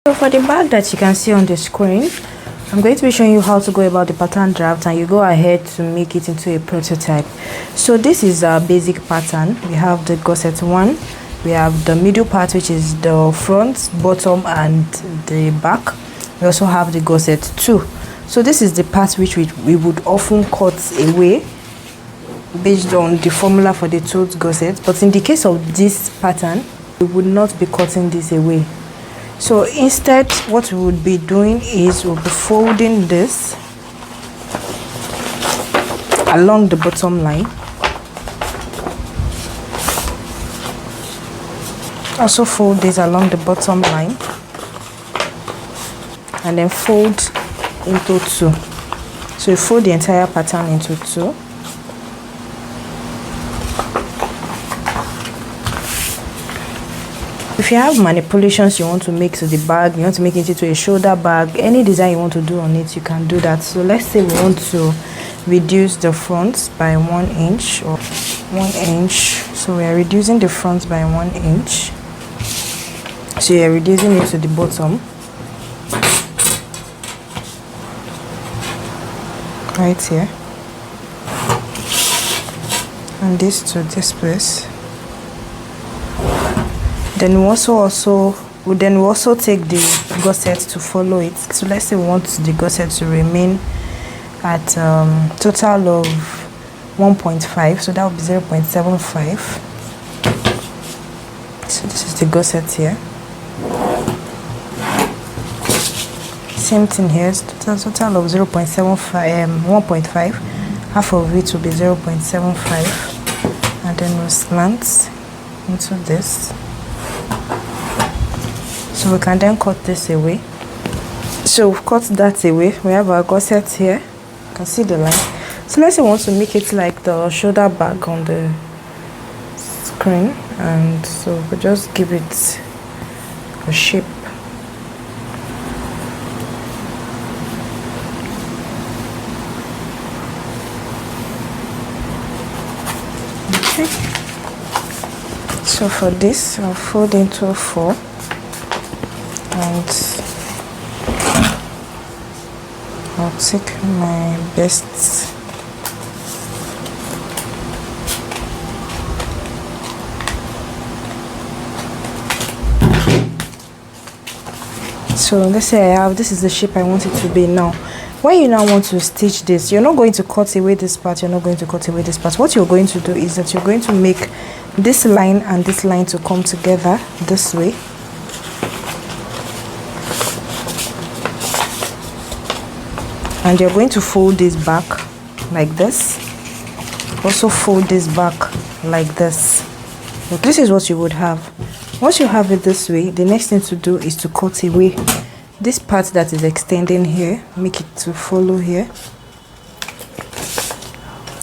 So for the bag that you can see on the screen, I'm going to be showing you how to go about the pattern draft, and you go ahead to make it into a prototype. So this is our basic pattern. We have the gusset 1, we have the middle part, which is the front, bottom and the back. We also have the gusset 2. So this is the part which we would often cut away based on the formula for the tote gusset, but in the case of this pattern, we would not be cutting this away. So instead, what we would be doing is we'll be folding this along the bottom line. Also fold this along the bottom line and then fold into 2. So you fold the entire pattern into 2. If you have manipulations you want to make to the bag, you want to make it into a shoulder bag, any design you want to do on it, you can do that. So let's say we want to reduce the front by 1 inch or 1 inch. So we are reducing the front by 1 inch. So you are reducing it to the bottom, right here, and this to this place. Then we also take the gusset to follow it. So let's say we want the gusset to remain at total of 1.5, so that would be 0.75. So this is the gusset here. Same thing here, total of 0.75, 1.5. Half of it will be 0.75, and then we'll slant into this. So we can then cut this away. So we've cut that away. We have our gusset here. You can see the line. So let's say we want to make it like the shoulder bag on the screen, and so we just give it a shape. Okay. So for this, I'll fold into 4. And I'll take my best so let's say this is the shape I want it to be. Now when you now want to stitch this, you're not going to cut away this part, you're not going to cut away this part. What you're going to do is that you're going to make this line and this line to come together this way. And you're going to fold this back like this. Also fold this back like this. Look, this is what you would have. Once you have it this way, the next thing to do is to cut away this part that is extending here. Make it to follow here.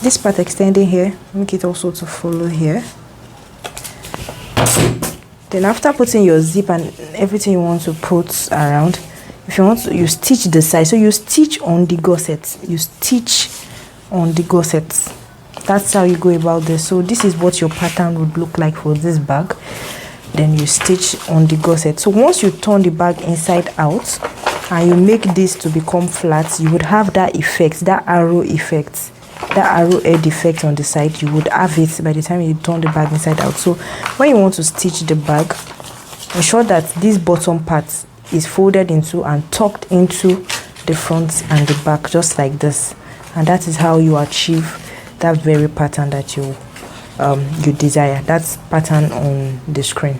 This part extending here, make it also to follow here. Then after putting your zip and everything you want to put around, if you want to, you stitch the side. So you stitch on the gusset. You stitch on the gusset. That's how you go about this. So this is what your pattern would look like for this bag. Then you stitch on the gusset. So once you turn the bag inside out and you make this to become flat, you would have that effect, that arrow effect, that arrow head effect on the side. You would have it by the time you turn the bag inside out. So when you want to stitch the bag, ensure that this bottom part is folded into and tucked into the front and the back, just like this. And that is how you achieve that very pattern that you desire. That's pattern on the screen.